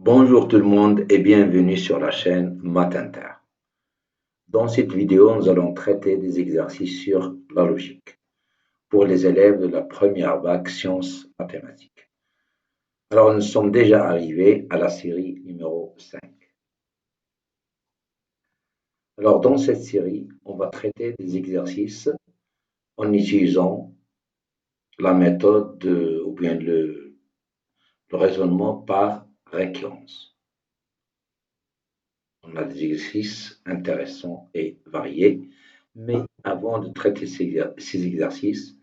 Bonjour tout le monde et bienvenue sur la chaîne Matinter. Dans cette vidéo, nous allons traiter des exercices sur la logique pour les élèves de la première bac sciences mathématiques. Alors, nous sommes déjà arrivés à la série numéro 5. Alors, dans cette série, on va traiter des exercices en utilisant la méthode ou bien le raisonnement par récurrence. On a des exercices intéressants et variés, mais avant de traiter ces exercices,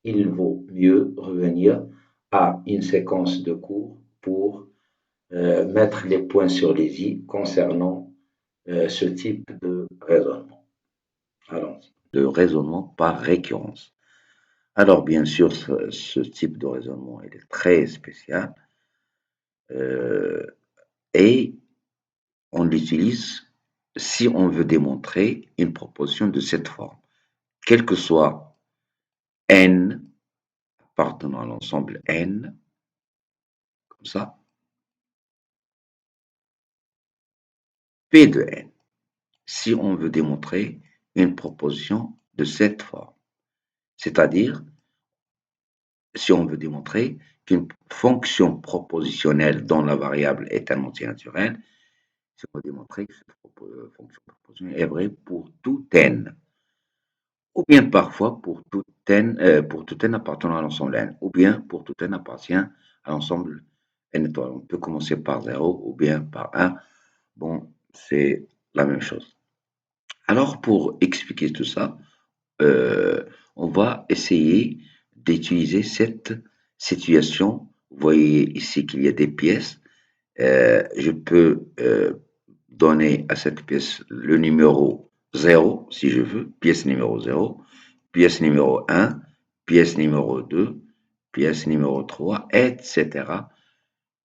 il vaut mieux revenir à une séquence de cours pour mettre les points sur les i concernant ce type de raisonnement. Allons-y. De raisonnement par récurrence. Alors, bien sûr, ce type de raisonnement il est très spécial et on l'utilise si on veut démontrer une proposition de cette forme, quel que soit n appartenant à l'ensemble n, comme ça, P de n, si on veut démontrer une proposition de cette forme. C'est-à-dire, si on veut démontrer qu'une fonction propositionnelle dont la variable est un entier naturel, si on veut démontrer que cette fonction propositionnelle est vraie pour tout n, ou bien parfois pour tout n appartenant à l'ensemble n, ou bien pour tout n appartient à l'ensemble n étoiles. On peut commencer par 0 ou bien par 1. Bon, c'est la même chose. Alors, pour expliquer tout ça, on va essayer d'utiliser cette situation. Vous voyez ici qu'il y a des pièces. Je peux donner à cette pièce le numéro 0, si je veux, pièce numéro 0, pièce numéro 1, pièce numéro 2, pièce numéro 3, etc.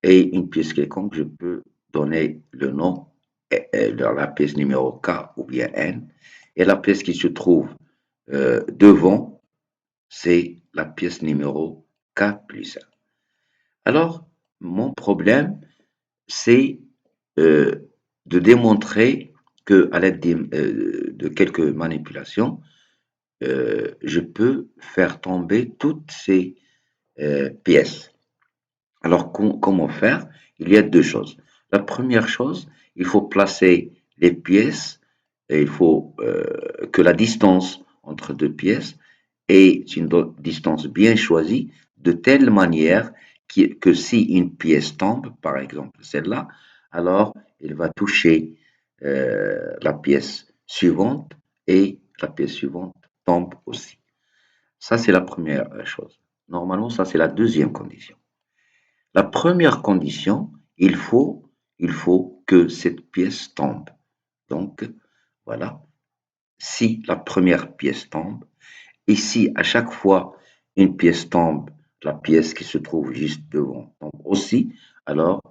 Et une pièce quelconque, je peux donner le nom de la pièce numéro K ou bien N. Et la pièce qui se trouve devant, c'est la pièce numéro K plus 1. Alors, mon problème, c'est de démontrer qu'à l'aide de quelques manipulations, je peux faire tomber toutes ces pièces. Alors, comment faire? Il y a deux choses. La première chose, il faut placer les pièces et il faut que la distance entre deux pièces est une distance bien choisie de telle manière que si une pièce tombe, par exemple celle-là, alors il va toucher la pièce suivante et la pièce suivante tombe aussi. Ça, c'est la première chose. Normalement, ça, c'est la deuxième condition. La première condition, il faut que cette pièce tombe. Donc, voilà. Si la première pièce tombe, et si à chaque fois une pièce tombe, la pièce qui se trouve juste devant tombe aussi, alors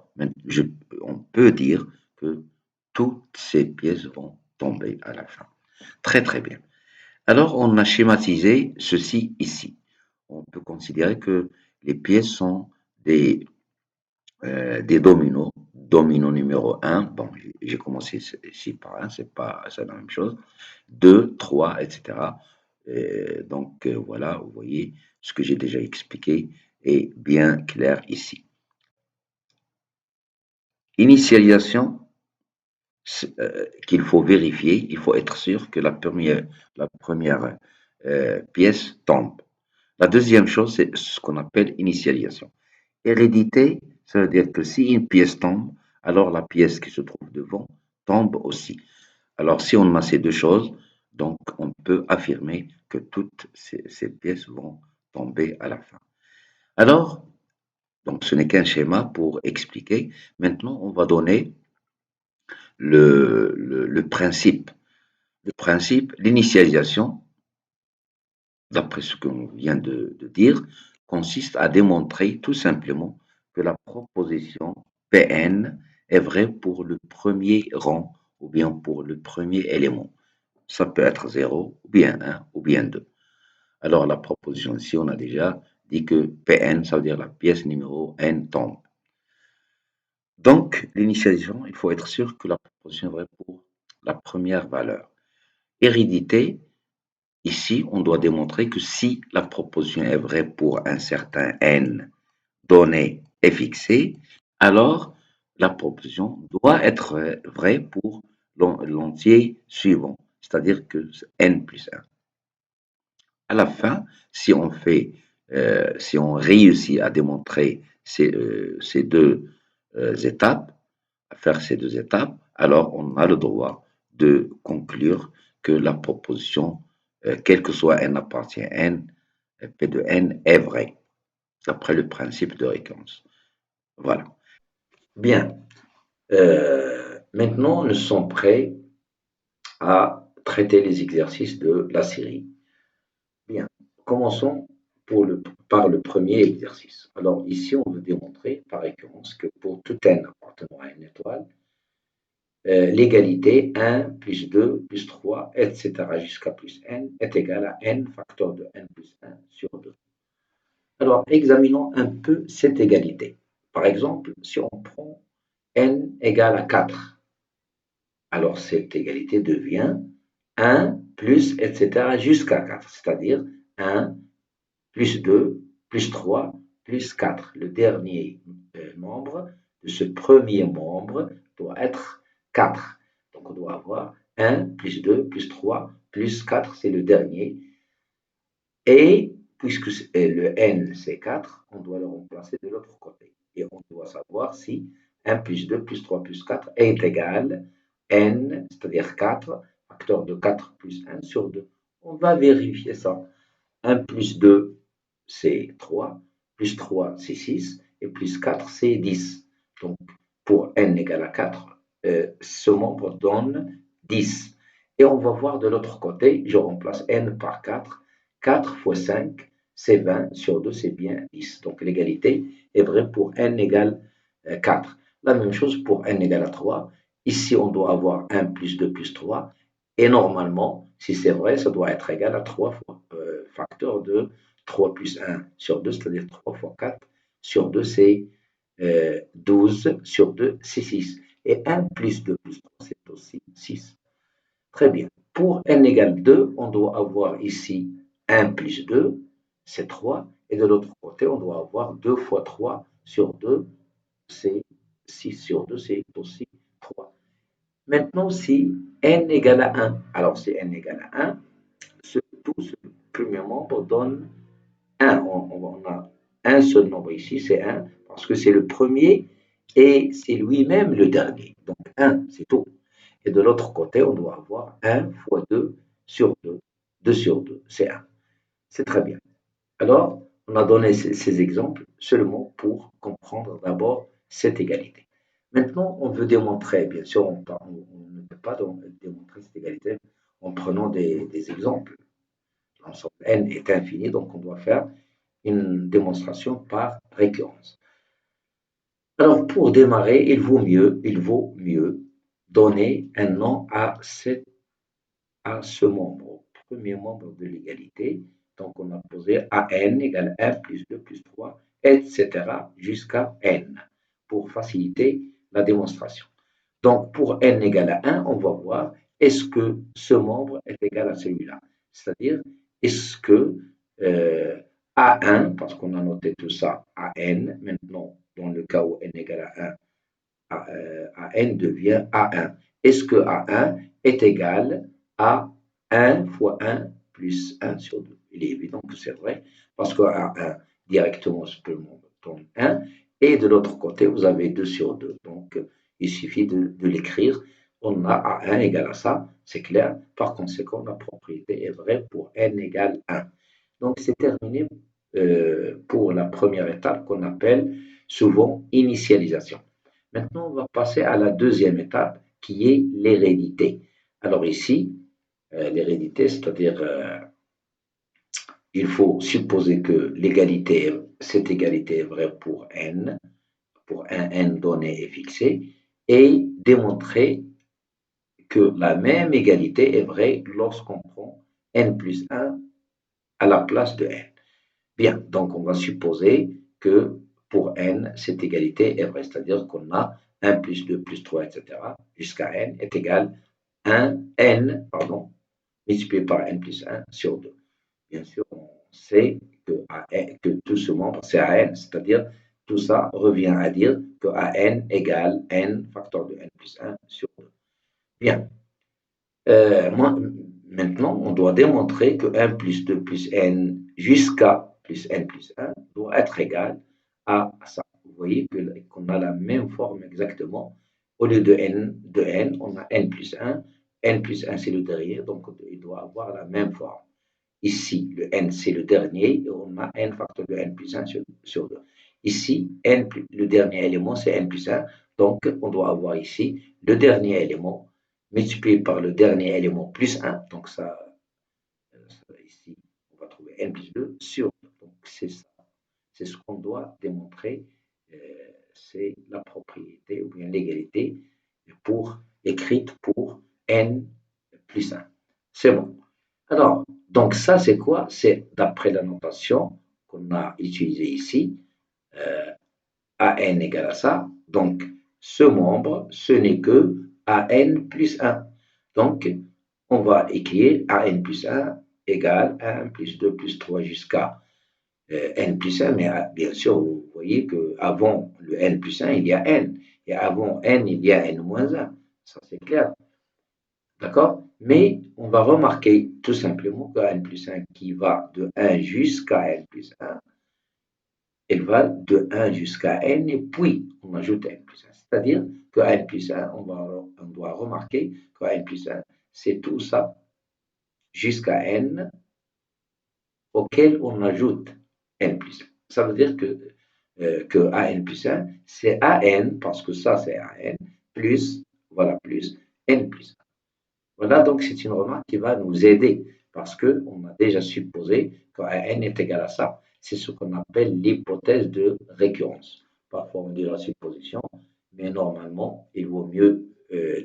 on peut dire que toutes ces pièces vont tomber à la fin. Très très bien. Alors on a schématisé ceci ici. On peut considérer que les pièces sont des dominos. Domino numéro 1, bon, j'ai commencé ici par 1, c'est la même chose. 2, 3, etc. Donc voilà, vous voyez, ce que j'ai déjà expliqué est bien clair ici. Initialisation qu'il faut vérifier, il faut être sûr que la première pièce tombe. La deuxième chose, c'est ce qu'on appelle initialisation. Hérédité, ça veut dire que si une pièce tombe, alors la pièce qui se trouve devant tombe aussi. Alors si on a ces deux choses, donc on peut affirmer que toutes ces pièces vont tomber à la fin. Alors, donc ce n'est qu'un schéma pour expliquer. Maintenant, on va donner le principe. Le principe, l'initialisation, d'après ce qu'on vient de dire, consiste à démontrer tout simplement que la proposition Pn est vraie pour le premier rang ou bien pour le premier élément. Ça peut être 0, ou bien 1, ou bien 2. Alors la proposition ici, on a déjà dit que Pn, ça veut dire la pièce numéro n tombe. Donc, l'initialisation, il faut être sûr que la proposition est vraie pour la première valeur. Hérédité, ici, on doit démontrer que si la proposition est vraie pour un certain n donné et fixé, alors la proposition doit être vraie pour l'entier suivant, c'est-à-dire que n plus 1. À la fin, si on réussit à démontrer ces deux étapes, à faire ces deux étapes, alors on a le droit de conclure que la proposition, quel que soit n appartient à n, P de n est vraie, d'après le principe de récurrence. Voilà. Bien. Maintenant, nous sommes prêts à traiter les exercices de la série. Bien. Commençons par le premier exercice. Alors, ici, on veut démontrer, par récurrence, que pour tout n appartenant à une étoile, l'égalité 1 plus 2 plus 3, etc. jusqu'à plus n est égal à n facteur de n plus 1 sur 2. Alors, examinons un peu cette égalité. Par exemple, si on prend n égale à 4, alors cette égalité devient 1 plus, etc. jusqu'à 4, c'est-à-dire 1 plus 2 plus 3 plus 4. Le dernier nombre de ce premier membre doit être 4. Donc on doit avoir 1 plus 2 plus 3 plus 4, c'est le dernier. Et puisque le n c'est 4, on doit le remplacer de l'autre côté. Et on doit savoir si 1 plus 2 plus 3 plus 4 est égal n, c'est-à-dire 4, facteur de 4 plus 1 sur 2. On va vérifier ça. 1 plus 2, c'est 3, plus 3, c'est 6, et plus 4, c'est 10. Donc, pour n égale à 4, ce membre donne 10. Et on va voir de l'autre côté, je remplace n par 4. 4 fois 5, c'est 20, sur 2, c'est bien 10. Donc, l'égalité est vraie pour n égale 4. La même chose pour n égale à 3. Ici, on doit avoir 1 plus 2 plus 3. Et normalement, si c'est vrai, ça doit être égal à 3 fois facteur de 3 plus 1 sur 2, c'est-à-dire 3 fois 4 sur 2, c'est 12 sur 2, c'est 6. Et 1 plus 2 plus 3, c'est aussi 6. Très bien. Pour n égale 2, on doit avoir ici 1 plus 2, c'est 3. Et de l'autre côté, on doit avoir 2 fois 3 sur 2, c'est 6 sur 2, c'est aussi 3. Maintenant, si n égale à 1, alors si n égale à 1, tout ce premier membre donne 1. On a un seul nombre ici, c'est 1, parce que c'est le premier et c'est lui-même le dernier. Donc 1, c'est tout. Et de l'autre côté, on doit avoir 1 fois 2 sur 2. 2 sur 2, c'est 1. C'est très bien. Alors, on a donné ces exemples seulement pour comprendre d'abord cette égalité. Maintenant, on veut démontrer, bien sûr, on ne peut pas démontrer cette égalité en prenant des exemples. L'ensemble n est infini, donc on doit faire une démonstration par récurrence. Alors, pour démarrer, il vaut mieux donner un nom à ce membre, premier membre de l'égalité. Donc, on a posé AN égale 1 plus 2 plus 3, etc. jusqu'à n, pour faciliter la démonstration. Donc, pour n égale à 1, on va voir est-ce que ce membre est égal à celui-là. C'est-à-dire, est-ce que A1, parce qu'on a noté tout ça, AN, maintenant, dans le cas où n égale à 1, AN devient A1. Est-ce que A1 est égal à 1 fois 1 plus 1 sur 2? Il est évident que c'est vrai, parce que A1 directement donne 1, et de l'autre côté, vous avez 2 sur 2. Donc, il suffit de l'écrire. On a A1 égale à ça, c'est clair. Par conséquent, la propriété est vraie pour n égale 1. Donc, c'est terminé pour la première étape qu'on appelle souvent initialisation. Maintenant, on va passer à la deuxième étape qui est l'hérédité. Alors ici, l'hérédité, c'est-à-dire il faut supposer que cette égalité est vraie pour un n donné et fixé, et démontrer que la même égalité est vraie lorsqu'on prend n plus 1 à la place de n. Bien, donc on va supposer que pour n, cette égalité est vraie, c'est-à-dire qu'on a 1 plus 2 plus 3, etc., jusqu'à n est égal à n, multiplié par n plus 1 sur 2. Bien sûr, on sait que tout ce nombre, c'est à n, c'est-à-dire tout ça revient à dire que à n égale n facteur de n plus 1 sur 2. Bien. Maintenant, on doit démontrer que 1 plus 2 plus n jusqu'à plus n plus 1 doit être égal à ça. Vous voyez qu'on a la même forme exactement. Au lieu de n, on a n plus 1. n plus 1, c'est le dernier, donc il doit avoir la même forme. Ici, le n, c'est le dernier, et on a n facteur de n plus 1 sur 2. Ici, le dernier élément, c'est n plus 1, donc on doit avoir ici le dernier élément multiplié par le dernier élément plus 1, donc ça ici, on va trouver n plus 2 sur 2. Donc c'est ça, c'est ce qu'on doit démontrer, c'est la propriété ou bien l'égalité écrite pour n plus 1. C'est bon. Alors, donc ça, c'est quoi? C'est d'après la notation qu'on a utilisée ici, AN égale à ça. Donc, ce membre, ce n'est que AN plus 1. Donc, on va écrire AN plus 1 égale 1 plus 2 plus 3 jusqu'à N plus 1. Mais bien sûr, vous voyez qu'avant le N plus 1, il y a N. Et avant N, il y a N moins 1. Ça, c'est clair. D'accord? Mais on va remarquer tout simplement que n plus 1 qui va de 1 jusqu'à n plus 1, elle va de 1 jusqu'à n et puis on ajoute n plus 1. C'est-à-dire que n plus 1, on doit remarquer que n plus 1, c'est tout ça jusqu'à n auquel on ajoute n plus 1. Ça veut dire que an plus 1, c'est an, parce que ça c'est an, plus, voilà, plus n plus 1. Voilà, donc c'est une remarque qui va nous aider parce qu'on a déjà supposé qu'un n est égal à ça. C'est ce qu'on appelle l'hypothèse de récurrence. Parfois on dit la supposition, mais normalement il vaut mieux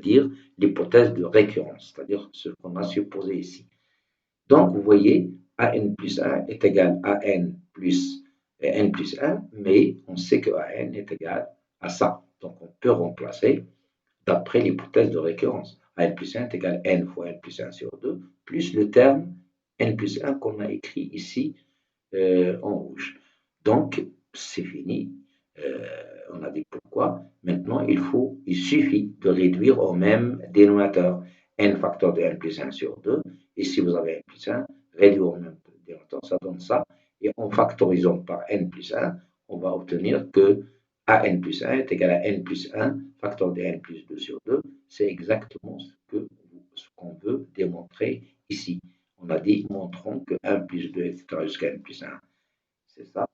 dire l'hypothèse de récurrence, c'est-à-dire ce qu'on a supposé ici. Donc vous voyez, an plus 1 est égal à n plus 1, mais on sait que an est égal à ça. Donc on peut remplacer d'après l'hypothèse de récurrence. n plus 1 est égal à n fois n plus 1 sur 2, plus le terme n plus 1 qu'on a écrit ici en rouge. Donc, c'est fini. On a dit pourquoi. Maintenant, il suffit de réduire au même dénominateur n facteur de n plus 1 sur 2. Et si vous avez n plus 1, réduire au même dénominateur, ça donne ça. Et en factorisant par n plus 1, on va obtenir que an plus 1 est égal à n plus 1 facteur de n plus 2 sur 2. C'est exactement ce qu'on veut démontrer ici. On a dit, montrons que 1 plus 2, etc., jusqu'à n plus 1, c'est ça,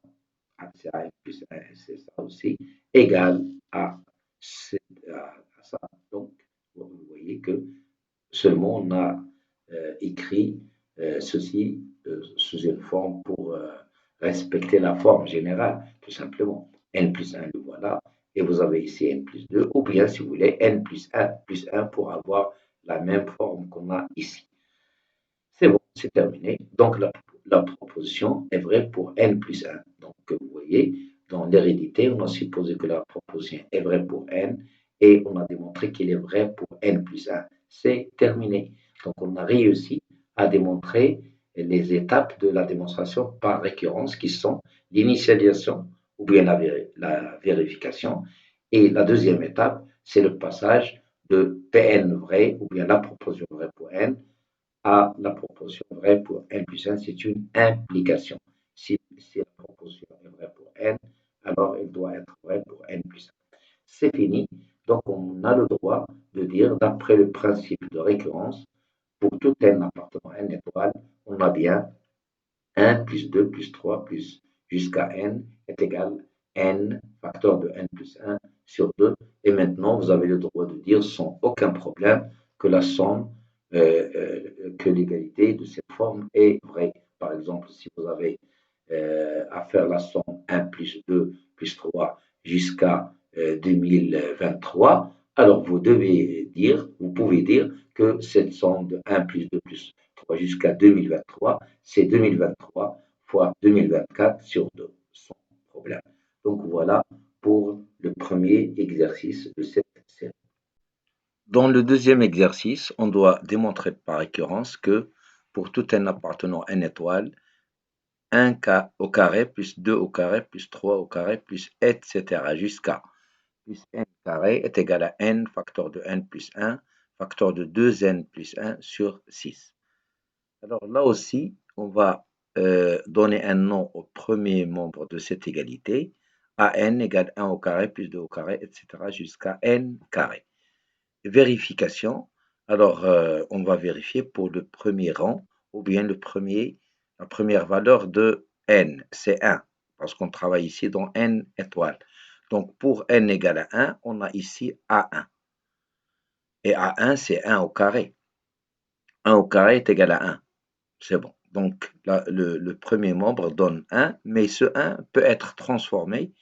c'est n plus 1, c'est ça aussi, égal à ça. Donc, vous voyez que seulement on a écrit ceci sous une forme pour respecter la forme générale, tout simplement. N plus 1, le voilà, et vous avez ici n plus 2, ou bien si vous voulez, n plus 1 pour avoir la même forme qu'on a ici. C'est bon, c'est terminé. Donc la proposition est vraie pour n plus 1. Donc vous voyez, dans l'hérédité, on a supposé que la proposition est vraie pour n et on a démontré qu'il est vrai pour n plus 1. C'est terminé. Donc on a réussi à démontrer les étapes de la démonstration par récurrence qui sont l'initialisation ou bien la vérification. Et la deuxième étape, c'est le passage de Pn vrai ou bien la proposition vraie pour n à la proposition vraie pour n plus 1, c'est une implication. Si la proposition est vraie pour n, alors elle doit être vraie pour n plus 1. C'est fini. Donc on a le droit de dire, d'après le principe de récurrence, pour tout n appartenant à n étoile, on a bien 1 plus 2 plus 3 plus jusqu'à n est égal à n facteur de n plus 1 sur 2. Et maintenant, vous avez le droit de dire sans aucun problème que la somme que l'égalité de cette forme est vraie. Par exemple, si vous avez à faire la somme 1 plus 2 plus 3 jusqu'à 2023, alors vous pouvez dire que cette somme de 1 plus 2 plus 3 jusqu'à 2023, c'est 2023 fois 2024 sur 2, sans problème. Donc voilà pour le premier exercice de cette série. Dans le deuxième exercice, on doit démontrer par récurrence que pour tout n appartenant à n étoile, 1 au carré plus 2 au carré plus 3 au carré plus etc. jusqu'à plus n carré est égal à n facteur de n plus 1 facteur de 2n plus 1 sur 6. Alors là aussi, on va donner un nom au premier membre de cette égalité, à n égale 1 au carré plus 2 au carré, etc. jusqu'à n carré. Vérification. Alors, on va vérifier pour le premier rang ou bien la première valeur de n, c'est 1, parce qu'on travaille ici dans n étoiles. Donc, pour n égale à 1, on a ici A1. Et A1, c'est 1 au carré. 1 au carré est égal à 1. C'est bon. Donc, là, le premier membre donne 1, mais ce 1 peut être transformé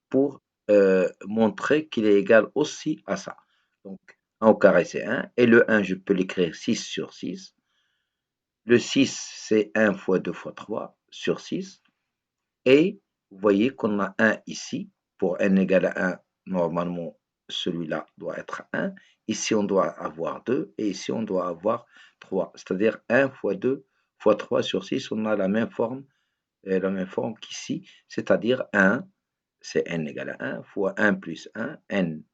pour montrer qu'il est égal aussi à ça. Donc, 1 au carré, c'est 1. Et le 1, je peux l'écrire 6 sur 6. Le 6, c'est 1 fois 2 fois 3 sur 6. Et vous voyez qu'on a 1 ici. Pour n égale à 1, normalement, celui-là doit être 1. Ici, on doit avoir 2. Et ici, on doit avoir 3. C'est-à-dire 1 fois 2 fois 3 sur 6. On a la même forme qu'ici. C'est-à-dire 1, c'est n égale à 1 fois 1 plus 1, n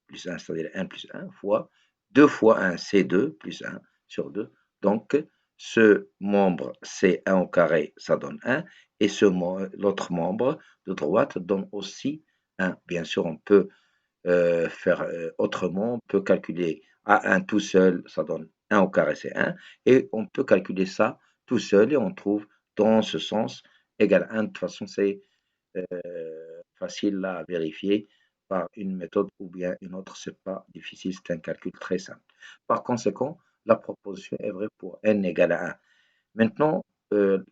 plus 1, c'est-à-dire 1 plus 1 fois 2 fois 1, c'est 2 plus 1 sur 2. Donc, ce membre, c'est 1 au carré, ça donne 1. Et l'autre membre de droite donne aussi 1. Bien sûr, on peut faire autrement. On peut calculer A1 tout seul, ça donne 1 au carré, c'est 1. Et on peut calculer ça tout seul et on trouve dans ce sens égal à 1. De toute façon, c'est facile à vérifier par une méthode ou bien une autre, c'est pas difficile, c'est un calcul très simple. Par conséquent, la proposition est vraie pour n égale à 1. Maintenant,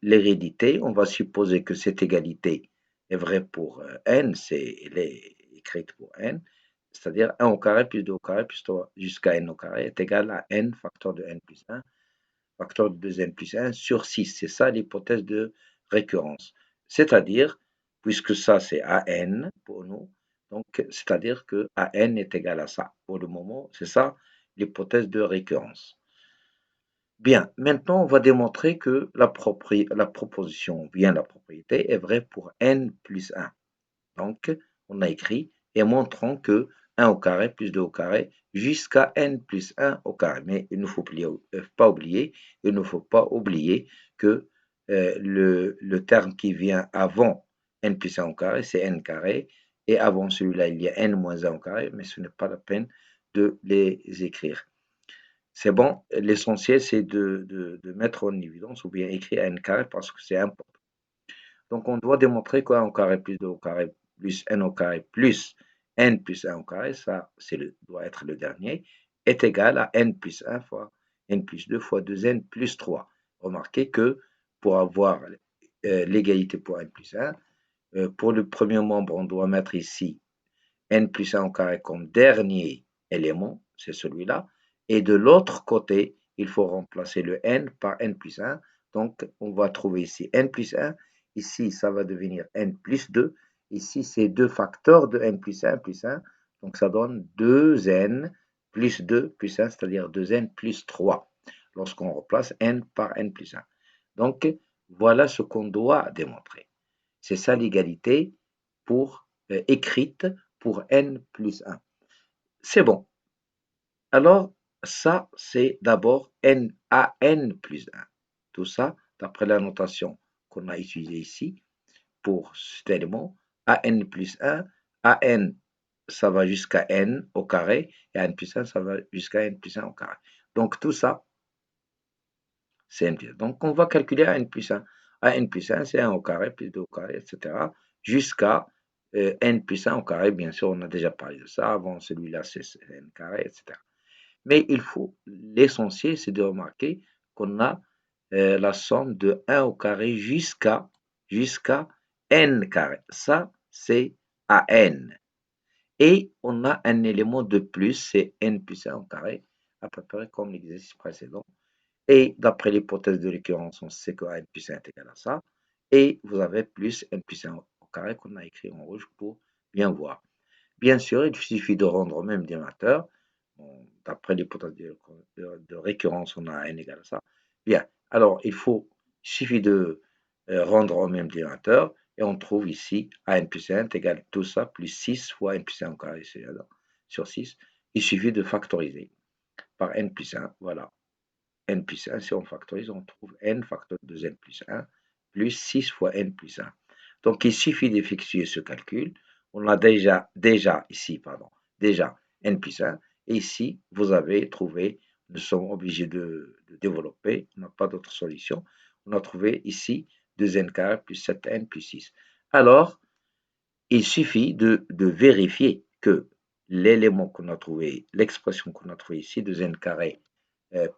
l'hérédité, on va supposer que cette égalité est vraie pour n, elle est écrite pour n, c'est-à-dire 1 au carré plus 2 au carré plus 3 jusqu'à n au carré est égal à n facteur de n plus 1 facteur de 2n plus 1 sur 6. C'est ça l'hypothèse de récurrence. C'est-à-dire, puisque ça c'est AN pour nous, donc c'est-à-dire que AN est égal à ça. Pour le moment, c'est ça l'hypothèse de récurrence. Bien, maintenant on va démontrer que la proposition, bien la propriété, est vraie pour n plus 1. Donc, on a écrit et montrons que 1 au carré plus 2 au carré jusqu'à n plus 1 au carré. Mais il ne faut pas oublier que le terme qui vient avant n plus 1 au carré, c'est n carré. Et avant celui-là, il y a n moins 1 au carré, mais ce n'est pas la peine de les écrire. C'est bon, l'essentiel, c'est de mettre en évidence ou bien écrire n carré parce que c'est important. Donc, on doit démontrer que 1 au carré plus 2 au carré plus n au carré plus n plus 1 au carré, ça doit être le dernier, est égal à n plus 1 fois n plus 2 fois 2n plus 3. Remarquez que pour avoir l'égalité pour n plus 1, pour le premier membre, on doit mettre ici n plus 1 au carré comme dernier élément, c'est celui-là. Et de l'autre côté, il faut remplacer le n par n plus 1. Donc, on va trouver ici n plus 1. Ici, ça va devenir n plus 2. Ici, c'est 2 facteurs de n plus 1 plus 1. Donc, ça donne 2n plus 2 plus 1, c'est-à-dire 2n plus 3, lorsqu'on remplace n par n plus 1. Donc, voilà ce qu'on doit démontrer. C'est ça l'égalité écrite pour n plus 1. C'est bon. Alors, ça, c'est d'abord n à n plus 1. Tout ça, d'après la notation qu'on a utilisée ici, pour cet élément, a n plus 1, a n, ça va jusqu'à n au carré, et a n plus 1, ça va jusqu'à n plus 1 au carré. Donc, tout ça, c'est n plus 1. Donc, on va calculer a n plus 1. A n plus 1, c'est 1 au carré, plus 2 au carré, etc., jusqu'à n plus 1 au carré. Bien sûr, on a déjà parlé de ça. Avant celui-là, c'est n carré, etc. Mais l'essentiel, c'est de remarquer qu'on a la somme de 1 au carré jusqu'à n carré. Ça, c'est à n. Et on a un élément de plus, c'est n plus 1 au carré, à peu près comme l'exercice précédent. Et d'après l'hypothèse de récurrence, on sait que n plus 1 est égal à ça. Et vous avez plus n plus 1 au carré qu'on a écrit en rouge pour bien voir. Bien sûr, il suffit de rendre au même dénominateur. D'après l'hypothèse de récurrence, on a n égale à ça. Bien, alors il suffit de rendre au même dénominateur et on trouve ici a n plus 1 est égal à tout ça plus 6 fois n plus 1 au carré sur 6. Il suffit de factoriser par n plus 1. Voilà, n plus 1, si on factorise, on trouve n facteur de n plus 1 plus 6 fois n plus 1. Donc, il suffit d'effectuer ce calcul. On a déjà ici, déjà n plus 1. Et ici, vous avez trouvé, nous sommes obligés de développer, on n'a pas d'autre solution. On a trouvé ici 2n carré plus 7n plus 6. Alors, il suffit de vérifier que l'élément qu'on a trouvé, l'expression qu'on a trouvée ici, 2n carré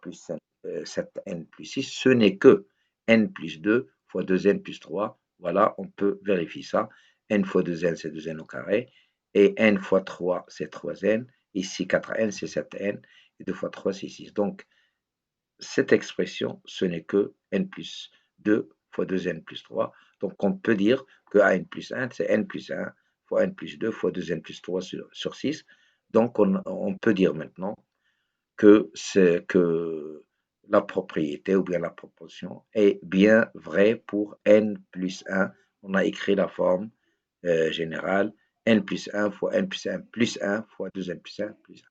plus 7n plus 6, ce n'est que n plus 2 fois 2n plus 3. Voilà, on peut vérifier ça. N fois 2n, c'est 2n au carré. Et n fois 3, c'est 3n. Ici, 4n, c'est 7n. Et 2 fois 3, c'est 6. Donc, cette expression, ce n'est que n plus 2 fois 2n plus 3. Donc, on peut dire que n plus 1, c'est n plus 1 fois n plus 2 fois 2n plus 3 sur 6. Donc, on peut dire maintenant que la propriété ou bien la proposition est bien vraie pour n plus 1. On a écrit la forme générale n plus 1 fois n plus 1 plus 1 fois 2n plus 1 plus 1.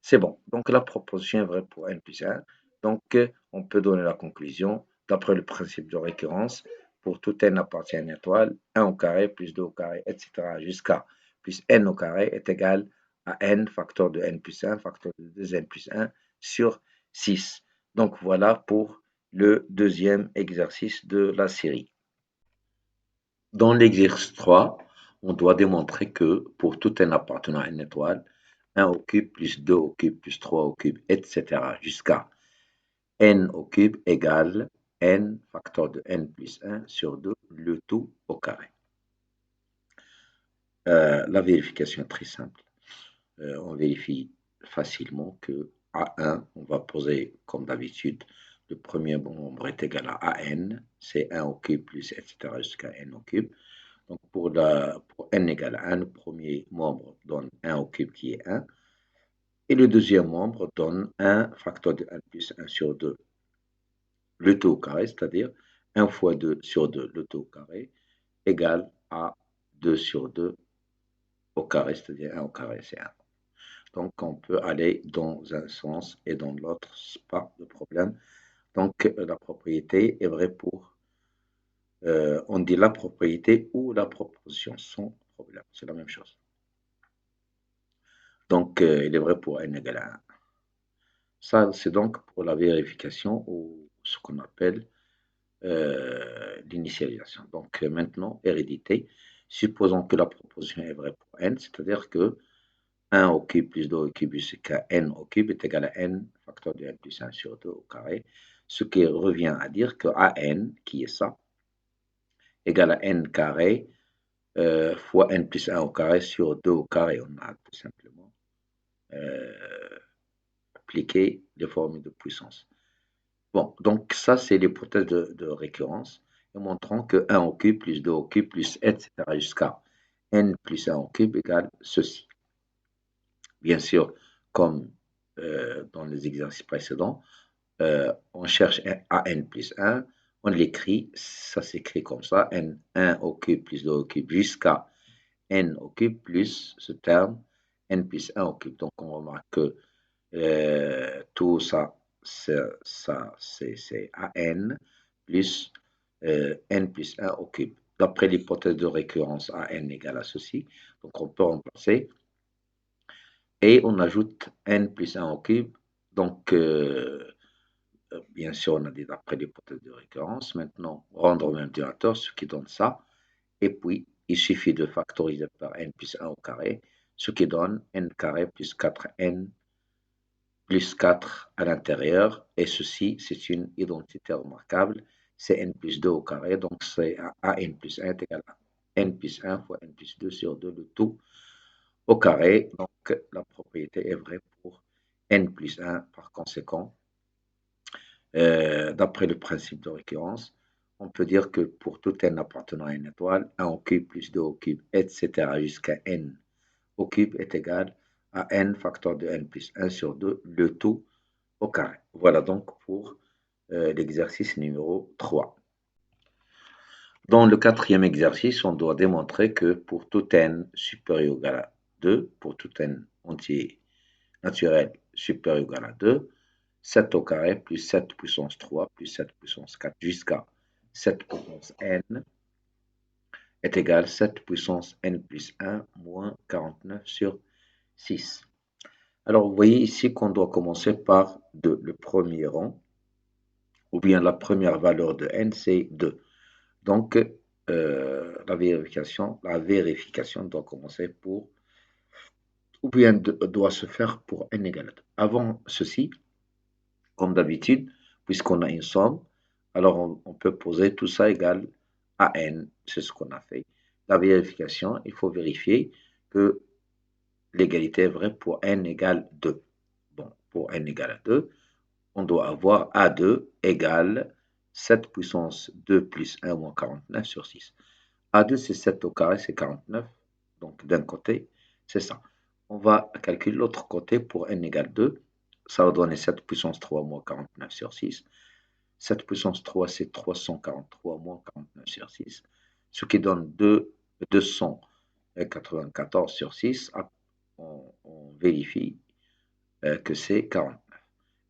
C'est bon. Donc la proposition est vraie pour n plus 1. Donc on peut donner la conclusion d'après le principe de récurrence. Pour tout n appartient à une étoile, 1 au carré plus 2 au carré, etc. jusqu'à plus n au carré est égal à n facteur de n plus 1, facteur de 2n plus 1 sur 6. Donc voilà pour le deuxième exercice de la série. Dans l'exercice 3, on doit démontrer que pour tout n appartenant à une étoile, 1 au cube plus 2 au cube plus 3 au cube, etc. jusqu'à n au cube égale n facteur de n plus 1 sur 2, le tout au carré. La vérification est très simple. On vérifie facilement que A1, on va poser comme d'habitude, le premier nombre est égal à AN, c'est 1 au cube plus, etc. jusqu'à n au cube. Donc pour n égale à 1, le premier membre donne 1 au cube qui est 1. Et le deuxième membre donne 1 facteur de 1 plus 1 sur 2, le tout au carré, c'est-à-dire 1 fois 2 sur 2, le tout au carré, égale à 2 sur 2 au carré, c'est-à-dire 1 au carré, c'est 1. Donc on peut aller dans un sens et dans l'autre, pas de problème. Donc la propriété est vraie pour, on dit la propriété ou la proposition, sans problème, c'est la même chose. Donc il est vrai pour n égale à 1. Ça, c'est donc pour la vérification ou ce qu'on appelle l'initialisation. Donc maintenant, hérédité. Supposons que la proposition est vraie pour n, c'est-à-dire que 1 au cube plus 2 au cube jusqu'à n au cube est égal à n facteur de n plus 1 sur 2 au carré, ce qui revient à dire que an, qui est ça, égale à n carré fois n plus 1 au carré sur 2 au carré. On a tout simplement appliqué les formules de puissance. Bon, donc ça, c'est l'hypothèse de récurrence, et montrant que 1 au cube plus 2 au cube plus etc. jusqu'à n plus 1 au cube égale ceci. Bien sûr, comme dans les exercices précédents, on cherche à n plus 1, on l'écrit, ça s'écrit comme ça, n1 au cube plus 2 au cube jusqu'à n au cube plus ce terme, n plus 1 au cube. Donc on remarque que tout ça, c'est an plus n plus 1 au cube. D'après l'hypothèse de récurrence, an égale à ceci. Donc on peut remplacer. Et on ajoute n plus 1 au cube. Donc, bien sûr, on a dit d'après l'hypothèse de récurrence. Maintenant, rendre au même dénominateur, ce qui donne ça. Et puis, il suffit de factoriser par n plus 1 au carré, ce qui donne n carré plus 4n plus 4 à l'intérieur, et ceci, c'est une identité remarquable, c'est n plus 2 au carré, donc c'est an plus 1 est égal à n plus 1 fois n plus 2 sur 2, le tout au carré, donc la propriété est vraie pour n plus 1, par conséquent, d'après le principe de récurrence, on peut dire que pour tout n appartenant à une étoile, 1 au cube plus 2 au cube, etc. jusqu'à n au cube est égal à n facteur de n plus 1 sur 2, le tout au carré. Voilà donc pour l'exercice numéro 3. Dans le quatrième exercice, on doit démontrer que pour tout n supérieur ou égal à 2, pour tout n entier naturel supérieur ou égal à 2, 7 au carré plus 7 puissance 3 plus 7 puissance 4 jusqu'à 7 puissance n est égal à 7 puissance n plus 1 moins 49 sur 6. Alors, vous voyez ici qu'on doit commencer par 2, le premier rang, ou bien la première valeur de n, c'est 2. Donc, la vérification doit commencer pour, ou bien doit se faire pour n égale à 2. Avant ceci, comme d'habitude, puisqu'on a une somme, alors on peut poser tout ça égal à n, c'est ce qu'on a fait. La vérification, il faut vérifier que l'égalité est vraie pour n égale 2. Bon, pour n égale à 2, on doit avoir A2 égale 7 puissance 2 plus 1 moins 49 sur 6. A2, c'est 7 au carré, c'est 49. Donc, d'un côté, c'est ça. On va calculer l'autre côté pour n égale 2. Ça va donner 7 puissance 3 moins 49 sur 6. 7 puissance 3, c'est 343 moins 49 sur 6. Ce qui donne 294 sur 6. On vérifie que c'est 49.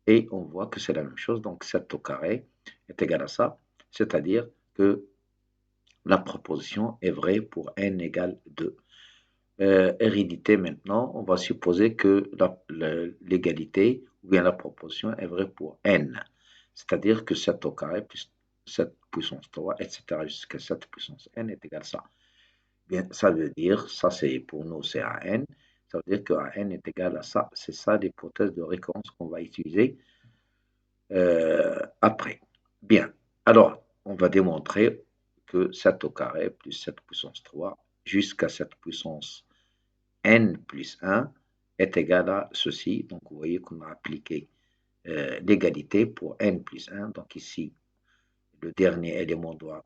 Et on voit que c'est la même chose. Donc 7 au carré est égal à ça. C'est-à-dire que la proposition est vraie pour n égale 2. Hérédité maintenant, on va supposer que l'égalité ou bien la proposition est vraie pour n. C'est-à-dire que 7 au carré plus 7 puissance 3, etc. jusqu'à 7 puissance n est égal à ça. Bien, ça veut dire, ça c'est pour nous c'est an, ça veut dire que an est égal à ça. C'est ça l'hypothèse de récurrence qu'on va utiliser après. Bien, alors on va démontrer que 7 au carré plus 7 puissance 3 jusqu'à 7 puissance n plus 1 est égal à ceci. Donc vous voyez qu'on a appliqué l'égalité pour n plus 1. Donc ici, le dernier élément doit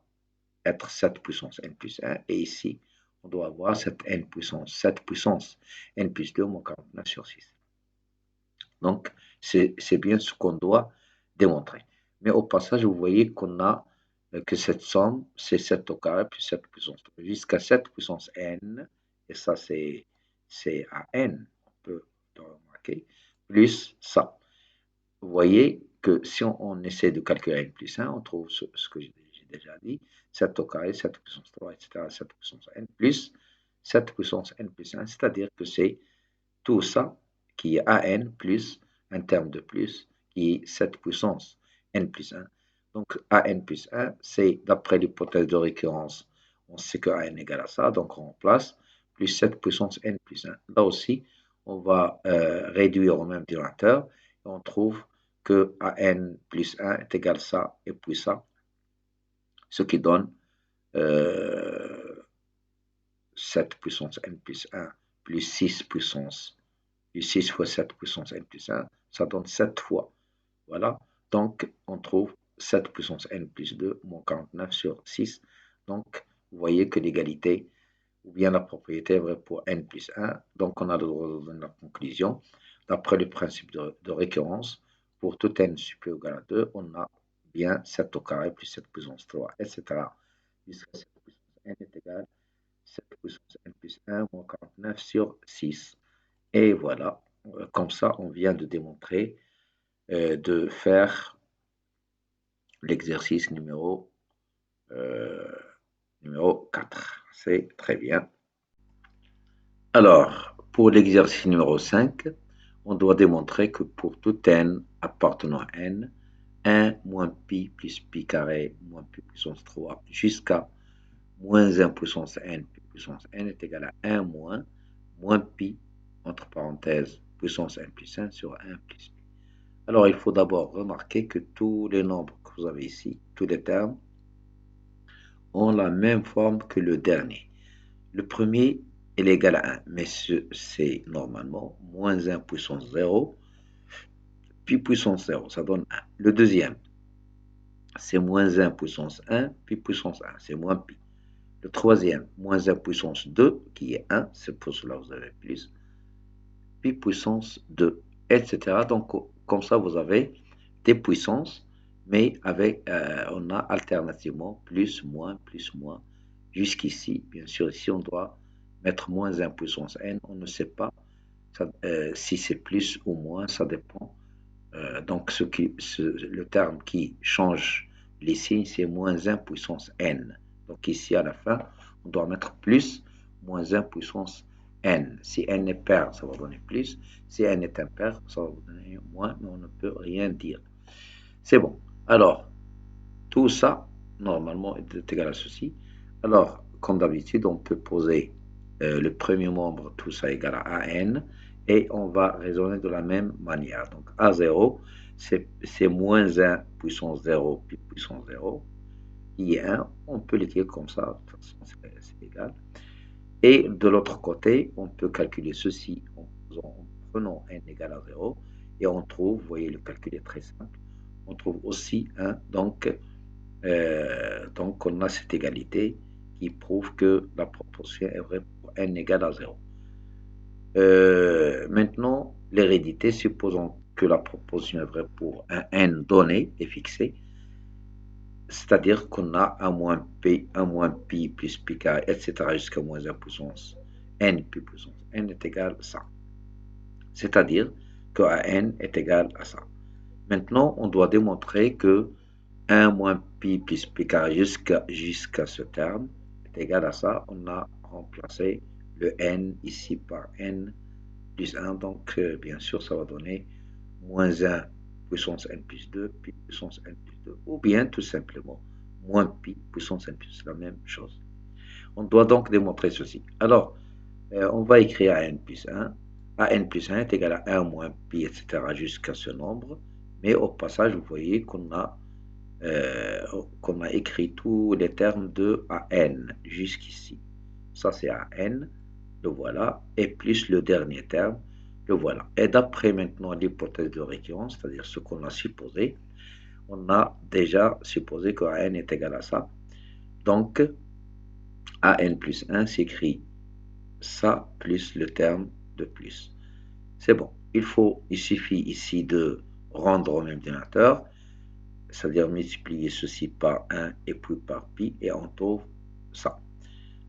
être 7 puissance n plus 1. Et ici, on doit avoir 7 puissance n plus 2 moins 49 sur 6. Donc, c'est bien ce qu'on doit démontrer. Mais au passage, vous voyez qu'on a que cette somme, c'est 7 au carré plus 7 puissance 3 jusqu'à 7 puissance n, et ça c'est à n, on peut le remarquer, plus ça. Vous voyez que si on essaie de calculer n plus 1, on trouve ce que j'ai déjà dit, 7 au carré, 7 puissance 3, etc., 7 puissance n, plus 7 puissance n plus 1, c'est-à-dire que c'est tout ça qui est an plus un terme de plus qui est 7 puissance n plus 1. Donc an plus 1, c'est d'après l'hypothèse de récurrence, on sait que an égale à ça, donc on remplace plus 7 puissance n plus 1. Là aussi, on va réduire au même dénominateur et on trouve que an plus 1 est égal à ça et puis ça, ce qui donne 7 puissance n plus 1 plus 6 puissance plus 6 fois 7 puissance n plus 1, ça donne 7 fois. Voilà, donc on trouve 7 puissance n plus 2 moins 49 sur 6. Donc, vous voyez que l'égalité, ou bien la propriété est vraie pour n plus 1. Donc, on a le droit de donner la conclusion. D'après le principe de récurrence, pour tout n supérieur ou égal à 2, on a bien 7 au carré plus 7 puissance 3, etc. Jusqu'à 7 puissance n est égal à 7 puissance n plus 1 moins 49 sur 6. Et voilà, comme ça, on vient de démontrer, de faire l'exercice numéro 4. C'est très bien. Alors, pour l'exercice numéro 5, on doit démontrer que pour tout n appartenant à n, 1 moins pi plus pi carré moins pi puissance 3 jusqu'à moins 1 puissance n pi puissance n est égal à 1 moins pi, entre parenthèses, puissance n plus 1 sur 1 plus pi. Alors, il faut d'abord remarquer que tous les nombres que vous avez ici, tous les termes, ont la même forme que le dernier. Le premier est égal à 1, mais c'est normalement moins 1 puissance 0, puis puissance 0, ça donne 1. Le deuxième, c'est moins 1 puissance 1, puis puissance 1, c'est moins pi. Le troisième, moins 1 puissance 2, qui est 1, c'est pour cela que vous avez plus, puis puissance 2, etc. Donc, comme ça, vous avez des puissances, mais avec, on a alternativement plus, moins, jusqu'ici. Bien sûr, ici, on doit mettre moins 1 puissance n, on ne sait pas si c'est plus ou moins, ça dépend. Donc, le terme qui change les signes, c'est moins 1 puissance n. Donc, ici, à la fin, on doit mettre plus, moins 1 puissance n. Si n est pair, ça va donner plus. Si n est impair, ça va donner moins, mais on ne peut rien dire. C'est bon. Alors, tout ça, normalement, est égal à ceci. Alors, comme d'habitude, on peut poser le premier membre, tout ça égal à AN, et on va raisonner de la même manière. Donc, A0, c'est moins 1 puissance 0, puis puissance 0. I1, on peut l'écrire comme ça, de toute façon, c'est égal. Et de l'autre côté, on peut calculer ceci en prenant n égale à 0, et on trouve, vous voyez, le calcul est très simple, on trouve aussi 1, donc, on a cette égalité qui prouve que la proportion est vraie pour n égale à 0. Maintenant, l'hérédité, supposons que la proportion est vraie pour un n donné et fixé, c'est-à-dire qu'on a un moins pi plus pi carré, etc. jusqu'à moins 1 puissance n pi puissance n est égal à ça. C'est-à-dire que n est égal à ça. Maintenant, on doit démontrer que 1 moins pi plus pi carré jusqu'à ce terme est égal à ça. On a remplacé le n ici par n plus 1. Donc, bien sûr, ça va donner moins 1 puissance n plus 2, pi puissance n plus 2. Ou bien, tout simplement, moins pi puissance n plus 2. C'est la même chose. On doit donc démontrer ceci. Alors, on va écrire a n plus 1. A n plus 1 est égal à 1 moins pi, etc. jusqu'à ce nombre. Mais au passage, vous voyez qu'on a écrit tous les termes de AN jusqu'ici. Ça, c'est AN, le voilà, et plus le dernier terme, le voilà. Et d'après maintenant l'hypothèse de récurrence, c'est-à-dire ce qu'on a supposé, on a déjà supposé que AN est égal à ça. Donc, AN plus 1 s'écrit ça plus le terme de plus. C'est bon. Il suffit ici de rendre au même dénominateur, c'est-à-dire multiplier ceci par 1 et puis par pi, et on trouve ça.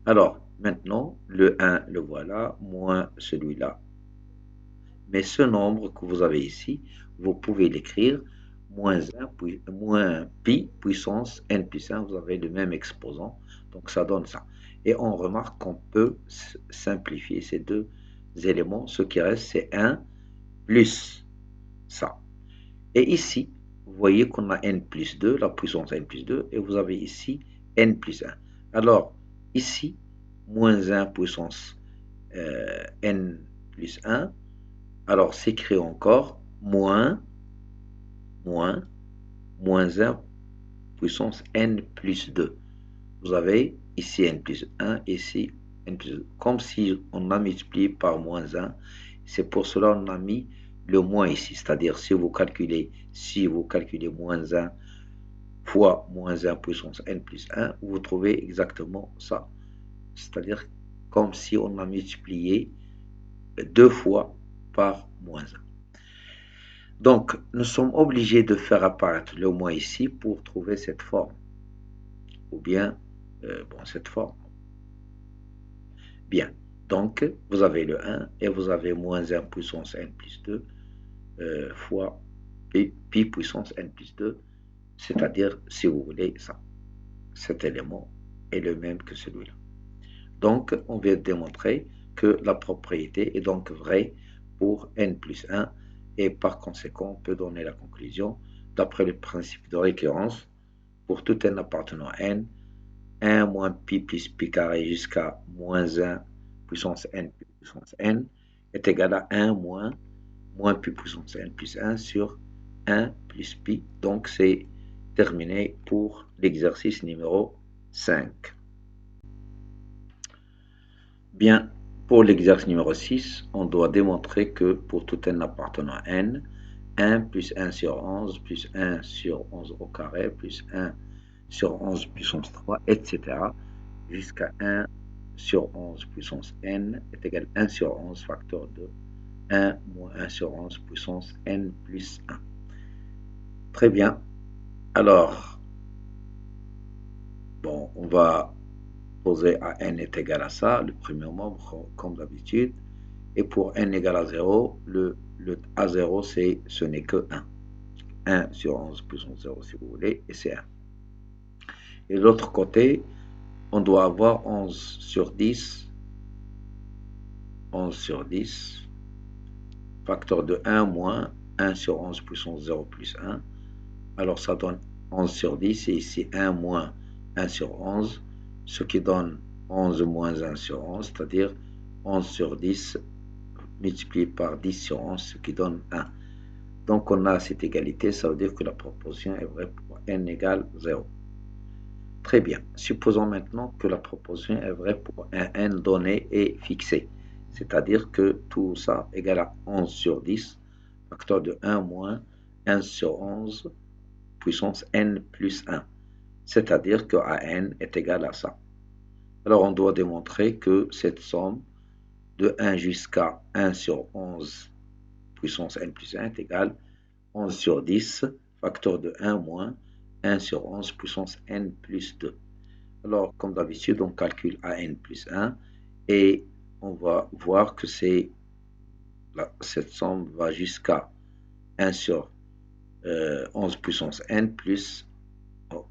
Alors, maintenant, le 1, le voilà, moins celui-là. Mais ce nombre que vous avez ici, vous pouvez l'écrire moins pi puissance n plus 1, vous avez le même exposant, donc ça donne ça. Et on remarque qu'on peut simplifier ces deux éléments, ce qui reste c'est 1 plus ça. Et ici, vous voyez qu'on a n plus 2, la puissance n plus 2, et vous avez ici n plus 1. Alors, ici, moins 1 puissance n plus 1, alors s'écrit encore moins 1 puissance n plus 2. Vous avez ici n plus 1, ici n plus 2. Comme si on a multiplié par moins 1. C'est pour cela qu'on a mis le moins ici. C'est-à-dire si vous calculez moins 1 fois moins 1 puissance n plus 1, vous trouvez exactement ça. C'est-à-dire comme si on a multiplié 2 fois par moins 1. Donc, nous sommes obligés de faire apparaître le moins ici pour trouver cette forme. Ou bien, cette forme. Bien. Donc, vous avez le 1 et vous avez moins 1 puissance n plus 2 fois pi puissance n plus 2, c'est-à-dire, si vous voulez, ça. Cet élément est le même que celui-là. Donc, on vient de démontrer que la propriété est donc vraie pour n plus 1, et par conséquent, on peut donner la conclusion, d'après le principe de récurrence, pour tout n appartenant à n, 1 moins pi plus pi carré jusqu'à moins 1 puissance n est égal à 1 moins pi puissance n plus 1 sur 1 plus pi. Donc, c'est terminé pour l'exercice numéro 5. Bien, pour l'exercice numéro 6, on doit démontrer que pour tout n appartenant à n, 1 plus 1 sur 11 plus 1 sur 11 au carré plus 1 sur 11 puissance 3, etc. jusqu'à 1 sur 11 puissance n est égal à 1 sur 11 facteur de 1 moins 1 sur 11 puissance n plus 1. Très bien. Alors, bon, on va poser à n est égal à ça, le premier membre, comme d'habitude. Et pour n égale à 0, le A0, ce n'est que 1. 1 sur 11 puissance 0, si vous voulez, et c'est 1. Et de l'autre côté, on doit avoir 11 sur 10, facteur de 1 moins 1 sur 11 puissance 0 plus 1. Alors ça donne 11 sur 10, et ici 1 moins 1 sur 11, ce qui donne 11 moins 1 sur 11, c'est-à-dire 11 sur 10 multiplié par 10 sur 11, ce qui donne 1. Donc on a cette égalité, ça veut dire que la proposition est vraie pour n égale 0. Très bien. Supposons maintenant que la proposition est vraie pour un n donné et fixé. C'est-à-dire que tout ça égale à 11 sur 10, facteur de 1 moins 1 sur 11, puissance n plus 1. C'est-à-dire que an est égal à ça. Alors on doit démontrer que cette somme de 1 jusqu'à 1 sur 11 puissance n plus 1 est égale 11 sur 10, facteur de 1 moins 1 sur 11 puissance n plus 2. Alors, comme d'habitude, on calcule an plus 1 et on va voir que cette somme va jusqu'à 1 sur 11 puissance n plus,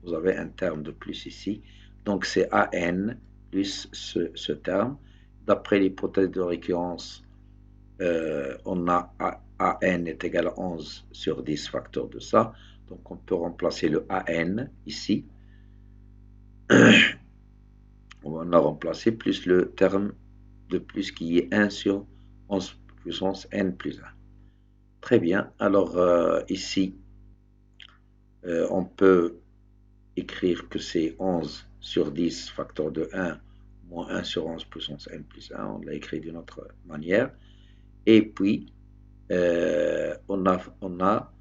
vous avez un terme de plus ici, donc c'est an plus ce terme. D'après l'hypothèse de récurrence, on a an est égal à 11 sur 10 facteur de ça, donc on peut remplacer le an ici. On a remplacé plus le terme de plus qui est 1 sur 11 puissance n plus 1. Très bien, alors ici, on peut écrire que c'est 11 sur 10 facteur de 1 moins 1 sur 11 puissance n plus 1, on l'a écrit d'une autre manière. Et puis, on a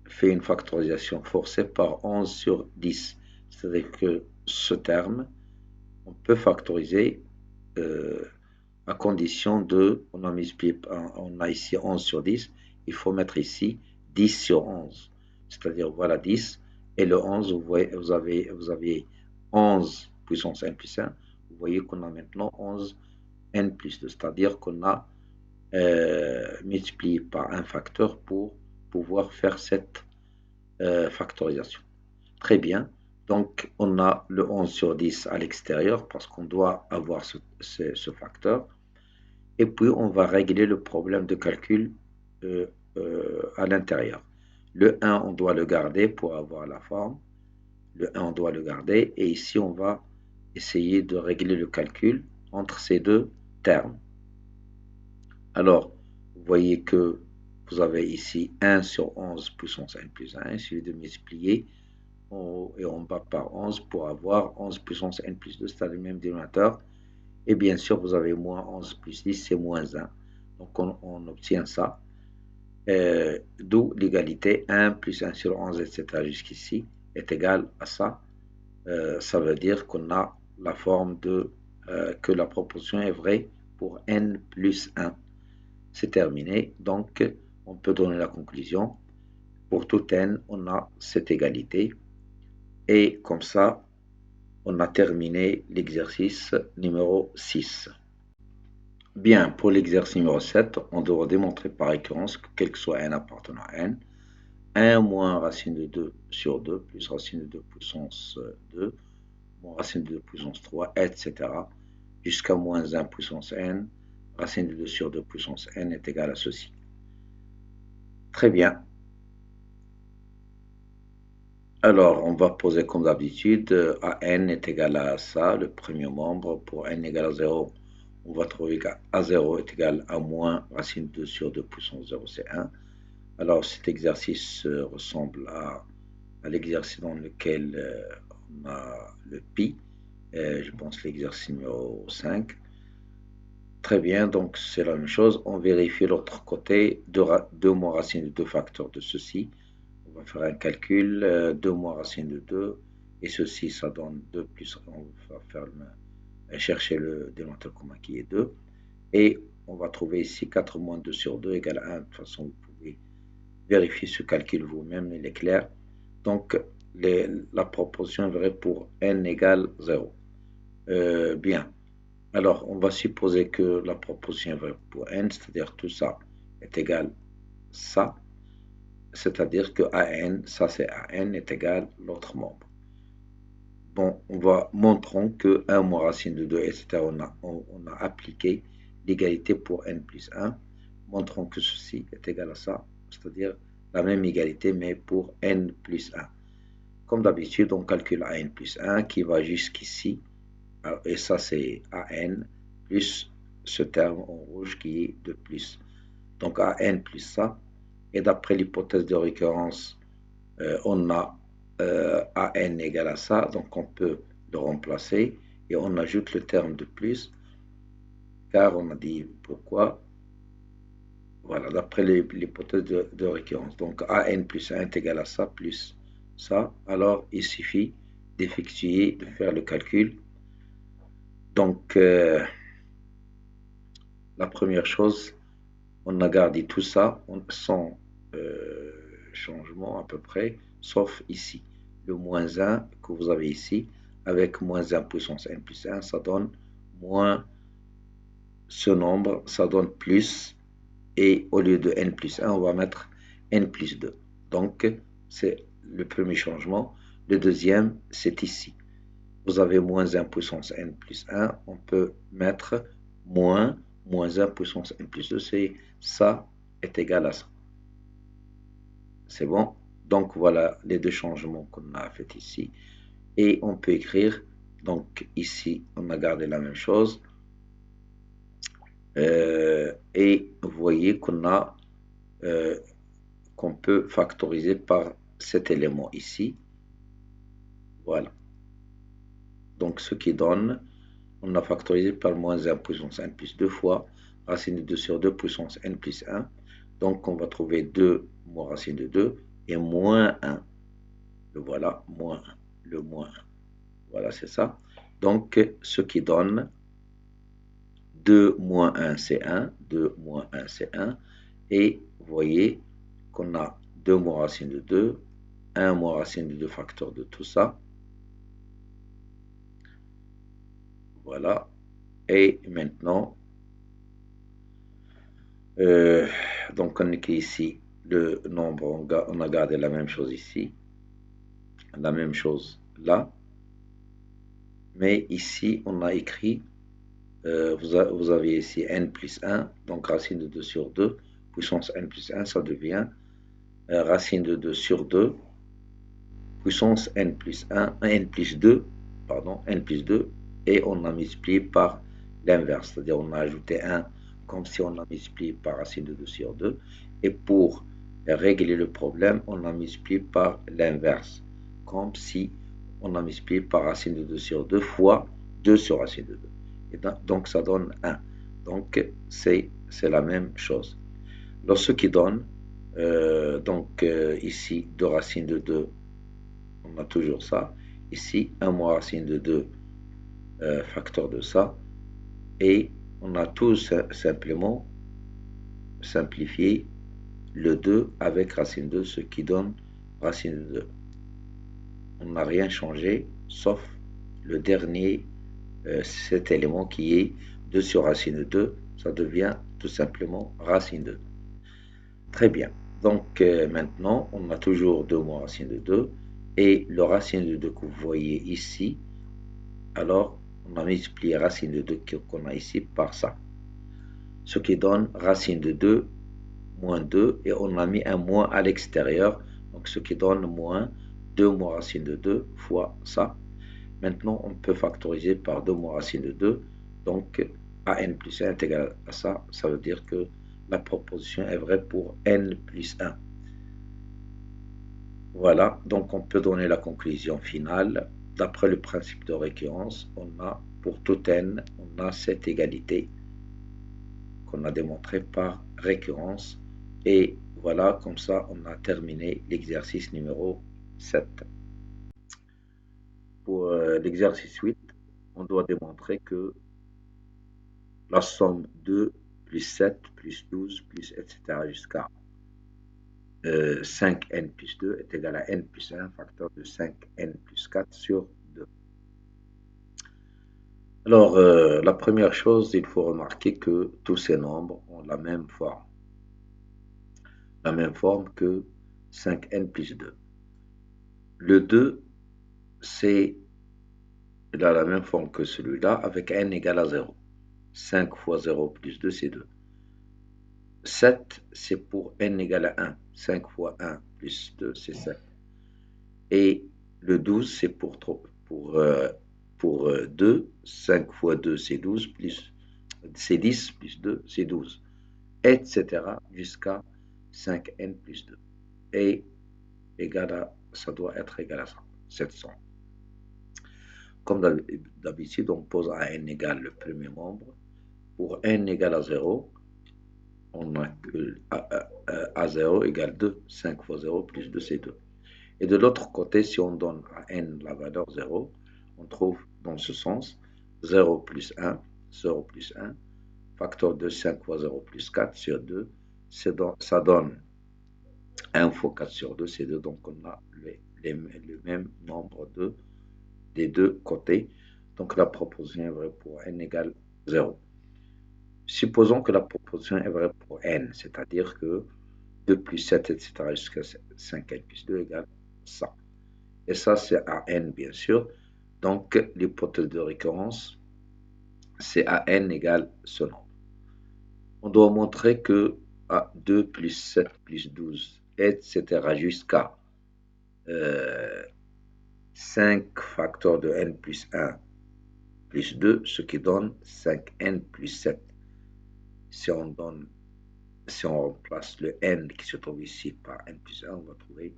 fait une factorisation forcée par 11 sur 10. C'est-à-dire que ce terme, on peut factoriser à condition de, on a ici 11 sur 10, il faut mettre ici 10 sur 11. C'est-à-dire, voilà 10, et le 11, vous avez 11 puissance n plus 1, vous voyez qu'on a maintenant 11 n plus 2, c'est-à-dire qu'on a multiplié par un facteur pour pouvoir faire cette factorisation. Très bien. Donc, on a le 11 sur 10 à l'extérieur parce qu'on doit avoir ce facteur. Et puis, on va régler le problème de calcul à l'intérieur. Le 1, on doit le garder pour avoir la forme. Le 1, on doit le garder. Et ici, on va essayer de régler le calcul entre ces deux termes. Alors, vous voyez que vous avez ici 1 sur 11 puissance n plus 1. Il suffit de multiplier et on bat par 11 pour avoir 11 puissance n plus 2, c'est-à-dire le même dénominateur. Et bien sûr, vous avez moins 11 plus 10, c'est moins 1. Donc, on obtient ça. D'où l'égalité 1 plus 1 sur 11, etc. jusqu'ici est égal à ça. Ça veut dire qu'on a la forme que la proposition est vraie pour n plus 1. C'est terminé. Donc, on peut donner la conclusion. Pour tout n, on a cette égalité. Et comme ça, on a terminé l'exercice numéro 6. Bien, pour l'exercice numéro 7, on devra démontrer par récurrence que quel que soit n appartenant à n, 1 moins racine de 2 sur 2 plus racine de 2 puissance 2, moins racine de 2 puissance 3, etc. jusqu'à moins 1 puissance n, racine de 2 sur 2 puissance n est égal à ceci. Très bien. Alors, on va poser comme d'habitude, an est égal à ça, le premier membre. Pour n égale à 0, on va trouver qu'A0 est égal à moins racine de 2 sur 2 puissance 0, c'est 1. Alors cet exercice ressemble à l'exercice dans lequel on a le pi, je pense l'exercice numéro 5. Très bien, donc c'est la même chose. On vérifie l'autre côté, 2 moins racine de 2 facteurs de ceci. On va faire un calcul, 2 moins racine de 2, et ceci, ça donne 2 plus, on va faire chercher le dénominateur commun qui est 2. Et on va trouver ici 4 moins 2 sur 2 égale 1. De toute façon, vous pouvez vérifier ce calcul vous-même, il est clair. Donc, la proposition est vraie pour n égale 0. Bien. Alors, on va supposer que la proposition est vraie pour n, c'est-à-dire tout ça est égal à ça, c'est-à-dire que AN, ça c'est AN, est égal à l'autre membre. Bon, on va montrons que 1 moins racine de 2, etc. On a appliqué l'égalité pour n plus 1. Montrons que ceci est égal à ça, c'est-à-dire la même égalité, mais pour n plus 1. Comme d'habitude, on calcule AN plus 1 qui va jusqu'ici, et ça c'est AN plus ce terme en rouge qui est de plus. Donc AN plus ça, et d'après l'hypothèse de récurrence, on a AN égale à ça, donc on peut le remplacer, et on ajoute le terme de plus, car on a dit pourquoi. Voilà, d'après l'hypothèse de récurrence. Donc AN plus 1 est égal à ça plus ça. Alors il suffit d'effectuer, de faire le calcul. Donc la première chose, on a gardé tout ça sans changement à peu près, sauf ici. Le moins 1 que vous avez ici, avec moins 1 puissance n plus 1, ça donne moins ce nombre, ça donne plus. Et au lieu de n plus 1, on va mettre n plus 2. Donc, c'est le premier changement. Le deuxième, c'est ici. Vous avez moins 1 puissance n plus 1, on peut mettre moins 1 puissance n plus 2, c'est ça est égal à ça. C'est bon? Donc, voilà les deux changements qu'on a fait ici. Et on peut écrire, donc ici, on a gardé la même chose. Et vous voyez qu'on peut factoriser par cet élément ici. Voilà. Donc, ce qui donne, on a factorisé par moins 1 puissance n plus 2 fois racine de 2 sur 2 puissance n plus 1. Donc, on va trouver 2 moins racine de 2 et moins 1. Le voilà, moins 1. Le moins 1. Voilà, c'est ça. Donc, ce qui donne 2 moins 1, c'est 1. 2 moins 1, c'est 1. Et vous voyez qu'on a 2 moins racine de 2, 1 moins racine de 2 facteur de tout ça. Voilà. Et maintenant, donc on écrit ici le nombre, on a gardé la même chose ici, la même chose là. Mais ici, on a écrit, vous avez ici n plus 1, donc racine de 2 sur 2, puissance n plus 1, ça devient racine de 2 sur 2, puissance n plus 1, n plus 2, pardon, n plus 2, et on a multiplié par l'inverse, c'est-à-dire on a ajouté 1 comme si on a multiplié par racine de 2 sur 2, et pour régler le problème, on a multiplié par l'inverse, comme si on a multiplié par racine de 2 sur 2 fois 2 sur racine de 2. Et donc ça donne 1. Donc c'est la même chose. Alors ce qui donne, ici 2 racines de 2, on a toujours ça. Ici, 1 moins racine de 2 facteur de ça. Et on a tout simplement simplifié le 2 avec racine de 2, ce qui donne racine de 2. On n'a rien changé, sauf le dernier, cet élément qui est 2 sur racine de 2, ça devient tout simplement racine de 2. Très bien. Donc maintenant, on a toujours 2 moins racine de 2, et le racine de 2 que vous voyez ici, alors on a multiplié racine de 2 qu'on a ici par ça. Ce qui donne racine de 2 moins 2, et on a mis un moins à l'extérieur, donc ce qui donne moins 2 moins racine de 2 fois ça. Maintenant, on peut factoriser par 2 moins racine de 2, donc AN plus 1 est égal à ça, ça veut dire que la proposition est vraie pour n plus 1. Voilà, donc on peut donner la conclusion finale. D'après le principe de récurrence, on a pour tout n, on a cette égalité qu'on a démontrée par récurrence. Et voilà, comme ça, on a terminé l'exercice numéro 7. Pour l'exercice 8, on doit démontrer que la somme 2 plus 7 plus 12 plus etc. jusqu'à 5n plus 2 est égal à n plus 1, facteur de 5n plus 4 sur 2. Alors, la première chose, il faut remarquer que tous ces nombres ont la même forme que 5n plus 2. Le 2, il a la même forme que celui-là avec n égale à 0. 5 fois 0 plus 2, c'est 2. 7, c'est pour n égale à 1. 5 fois 1 plus 2, c'est 7. Et le 12, c'est pour 2. 5 fois 2, c'est 12, c'est 10, plus 2, c'est 12. Etc. jusqu'à 5n plus 2. Et ça doit être égal à 700. Comme d'habitude, on pose à n égale le premier membre. Pour n égale à 0, on a que à 0 égale 2. 5 fois 0 plus 2, c'est 2. Et de l'autre côté, si on donne à n la valeur 0, on trouve dans ce sens 0 plus 1, 0 plus 1, facteur de 5 fois 0 plus 4 sur 2, ça donne 1 fois 4 sur 2, c'est 2, donc on a le même nombre des deux côtés. Donc la proposition est vraie pour n égale 0. Supposons que la proposition est vraie pour n, c'est-à-dire que 2 plus 7, etc. jusqu'à 5n plus 2 égale ça. Et ça, c'est à n, bien sûr. Donc, l'hypothèse de récurrence, c'est à n égale ce nombre. On doit montrer que à 2 plus 7 plus 12, etc. jusqu'à 5 facteurs de n plus 1 plus 2, ce qui donne 5n plus 7. Si on remplace le n qui se trouve ici par n plus 1, on va trouver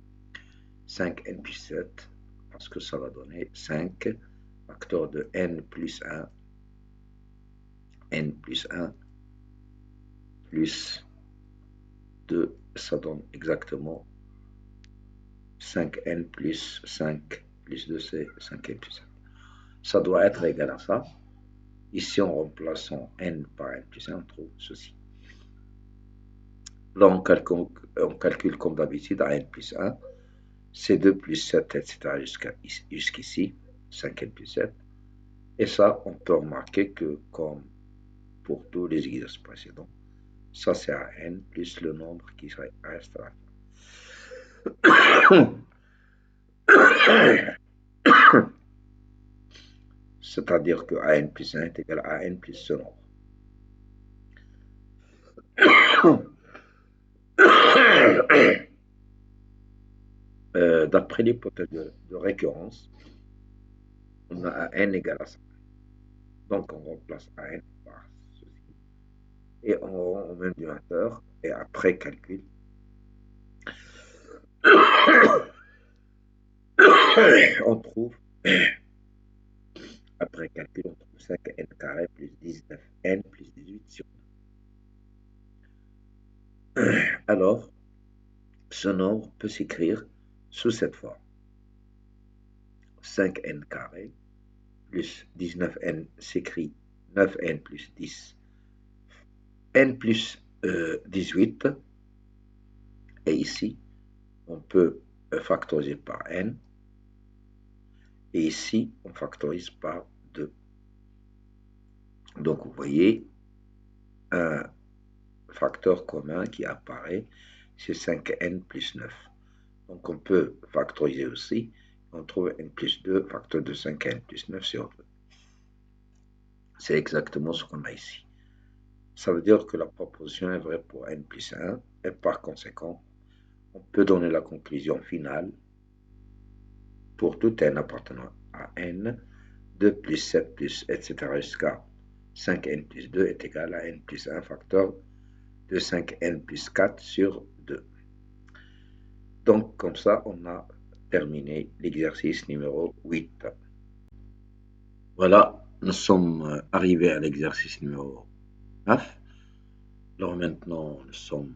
5n plus 7, parce que ça va donner 5 facteurs de n plus 1, n plus 1, plus 2, ça donne exactement 5n plus 5 plus 2, c'est 5n plus 7. Ça doit être égal à ça. Ici, en remplaçant n par n plus 1, on trouve ceci. Là, on calcule comme d'habitude à n plus 1. C'est 2 plus 7, etc. jusqu'ici, 5n plus 7. Et ça, on peut remarquer que, comme pour tous les exercices précédents, ça c'est à n plus le nombre qui reste à la fin. C'est-à-dire que an plus 1 est égal à n plus ce nombre. D'après l'hypothèse de récurrence, on a à n égale à ça. Donc on remplace an par ceci. Et on rend au même numérateur. Et après calcul, on trouve, après calcul, on trouve 5n carré plus 19n plus 18 sur 2. Alors, ce nombre peut s'écrire sous cette forme. 5n carré plus 19n s'écrit 9n plus 10, n plus 18, et ici, on peut factoriser par n, et ici, on factorise par 2. Donc, vous voyez, un facteur commun qui apparaît, c'est 5n plus 9. Donc, on peut factoriser aussi, on trouve n plus 2, facteur de 5n plus 9 sur 2. C'est exactement ce qu'on a ici. Ça veut dire que la proposition est vraie pour n plus 1, et par conséquent, on peut donner la conclusion finale pour tout n appartenant à n, 2 plus 7 plus etc. jusqu'à 5n plus 2 est égal à n plus 1 facteur de 5n plus 4 sur 2. Donc, comme ça, on a terminé l'exercice numéro 8. Voilà, nous sommes arrivés à l'exercice numéro 9. Alors maintenant, nous sommes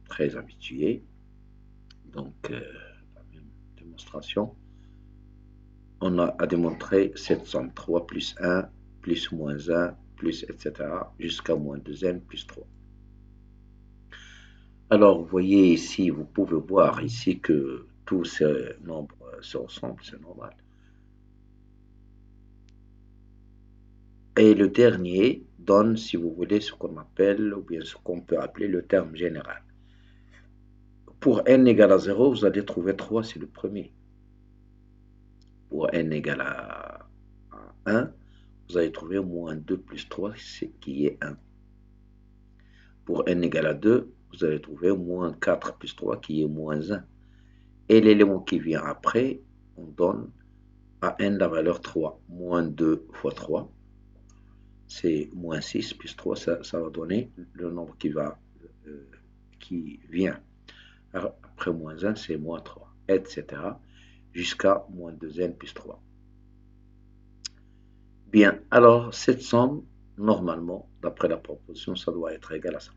très habitués. Donc, la même démonstration. On a à démontrer cette somme 3 plus 1, plus moins 1, plus etc. jusqu'à moins 2n plus 3. Alors, vous voyez ici, vous pouvez voir ici que tous ces nombres se ressemblent, c'est normal. Et le dernier donne, si vous voulez, ce qu'on appelle, ou bien ce qu'on peut appeler le terme général. Pour n égale à 0, vous allez trouver 3, c'est le premier. Pour n égale à 1, vous allez trouver moins 2 plus 3, qui est 1. Pour n égale à 2, vous allez trouver moins 4 plus 3, qui est moins 1. Et l'élément qui vient après, on donne à n la valeur 3. Moins 2 fois 3, c'est moins 6 plus 3, ça va donner le nombre qui vient. Alors, après moins 1, c'est moins 3, etc. jusqu'à moins 2n plus 3. Bien, alors cette somme, normalement, d'après la proposition, ça doit être égal à ça.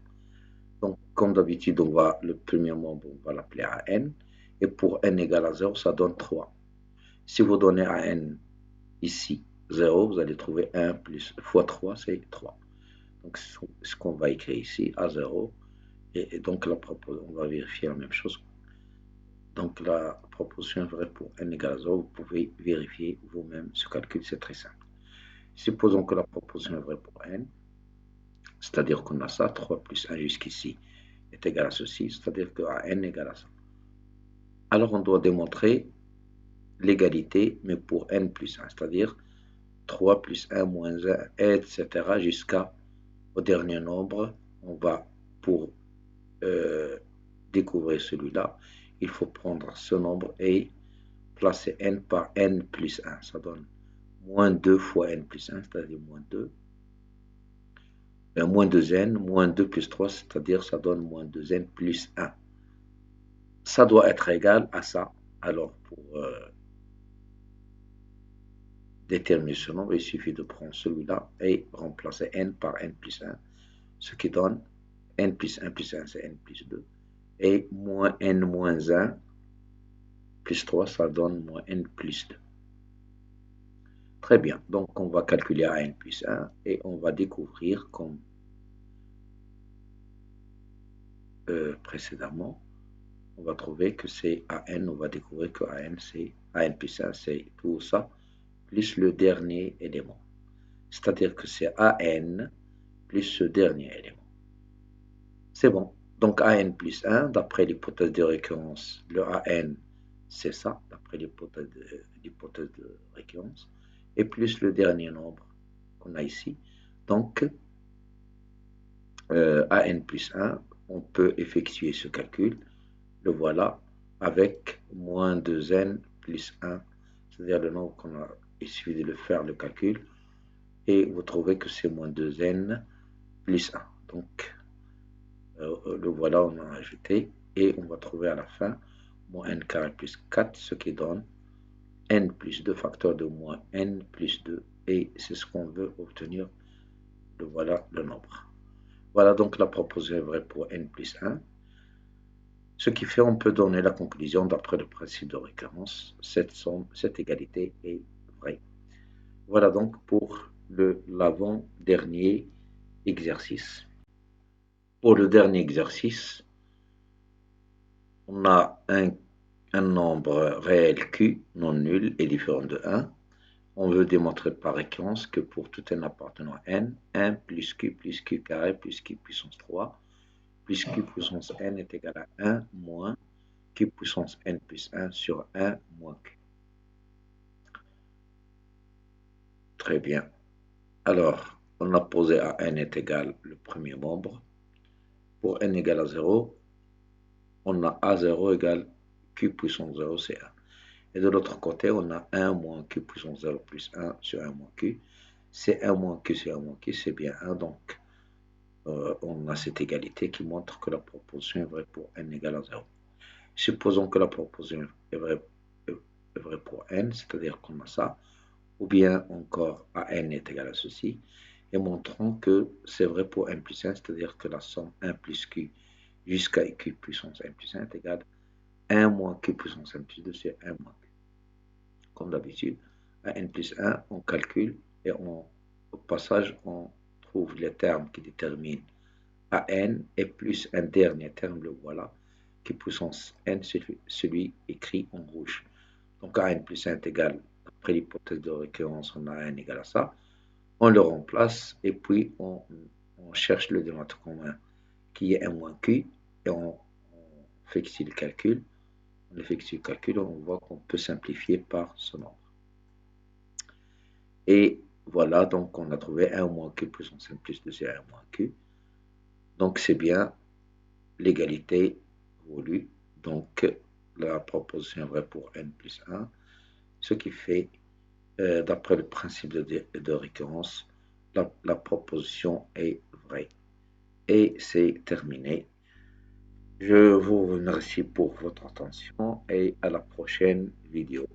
Donc, comme d'habitude, le premier membre, on va l'appeler à n. Et pour n égale à 0, ça donne 3. Si vous donnez à n ici 0, vous allez trouver 1 plus fois 3, c'est 3. Donc, ce qu'on va écrire ici, à 0. Et donc, on va vérifier la même chose. Donc, la proposition est vraie pour n égale à 0. Vous pouvez vérifier vous-même ce calcul, c'est très simple. Supposons que la proposition est vraie pour n, c'est-à-dire qu'on a ça, 3 plus 1 jusqu'ici est égal à ceci, c'est-à-dire que n égale à ça. Alors, on doit démontrer l'égalité, mais pour n plus 1, c'est-à-dire 3 plus 1 moins 1, etc. jusqu'au dernier nombre. On va, pour découvrir celui-là, il faut prendre ce nombre et placer n par n plus 1. Ça donne moins 2 fois n plus 1, c'est-à-dire moins 2. Moins 2n, moins 2 plus 3, c'est-à-dire ça donne moins 2n plus 1. Ça doit être égal à ça. Alors, pour déterminer ce nombre, il suffit de prendre celui-là et remplacer n par n plus 1, ce qui donne n plus 1 plus 1, c'est n plus 2. Et moins n moins 1 plus 3, ça donne moins n plus 2. Très bien, donc on va calculer à n plus 1 et on va découvrir comme précédemment, on va trouver que c'est an, on va découvrir que an plus 1, c'est tout ça, plus le dernier élément. C'est-à-dire que c'est an plus ce dernier élément. C'est bon. Donc an plus 1, d'après l'hypothèse de récurrence, le an, c'est ça, d'après l'hypothèse de récurrence, et plus le dernier nombre qu'on a ici. Donc, an plus 1, on peut effectuer ce calcul, le voilà, avec moins 2n plus 1, c'est-à-dire le nombre qu'on a, il suffit de le faire le calcul, et vous trouvez que c'est moins 2n plus 1. Donc, le voilà, on a ajouté, et on va trouver à la fin moins n carré plus 4, ce qui donne n plus 2, facteur de moins n plus 2, et c'est ce qu'on veut obtenir, le voilà le nombre. Voilà donc la proposition est vraie pour n plus 1. Ce qui fait on peut donner la conclusion d'après le principe de récurrence, cette égalité est vraie. Voilà donc pour l'avant-dernier exercice. Pour le dernier exercice, on a un nombre réel Q non nul et différent de 1. On veut démontrer par récurrence que pour tout n appartenant à n, 1 plus Q carré plus Q puissance 3 plus Q puissance n est égal à 1 moins Q puissance n plus 1 sur 1 moins Q. Très bien. Alors, on a posé à n est égal le premier membre. Pour n égale à 0, on a A0 égale Q puissance 0, c'est 1. Et de l'autre côté, on a 1 moins Q puissance 0 plus 1 sur 1 moins Q. C'est 1 moins Q sur 1 moins Q, c'est bien 1. Donc, on a cette égalité qui montre que la proposition est vraie pour n égale à 0. Supposons que la proposition est vraie pour n, c'est-à-dire qu'on a ça, ou bien encore à n est égal à ceci, et montrons que c'est vrai pour n plus 1, c'est-à-dire que la somme 1 plus q jusqu'à q puissance n plus 1 est égale à 1 moins q puissance n plus 2 sur 1 moins q. Comme d'habitude, à n plus 1, on calcule et au passage, on trouve les termes qui déterminent à n et plus un dernier terme, le voilà, qui puissance n, celui écrit en rouge. Donc à n plus 1 est égal, après l'hypothèse de récurrence, on a n égal à ça. On le remplace et puis on cherche le dénominateur commun qui est 1 moins q et on effectue le calcul. On effectue le calcul, on voit qu'on peut simplifier par ce nombre. Et voilà, donc on a trouvé 1 moins q puissance n plus 2 c'est 1 moins q. Donc c'est bien l'égalité voulue. Donc la proposition est vraie pour n plus 1, ce qui fait, d'après le principe de récurrence, la proposition est vraie. Et c'est terminé. Je vous remercie pour votre attention et à la prochaine vidéo.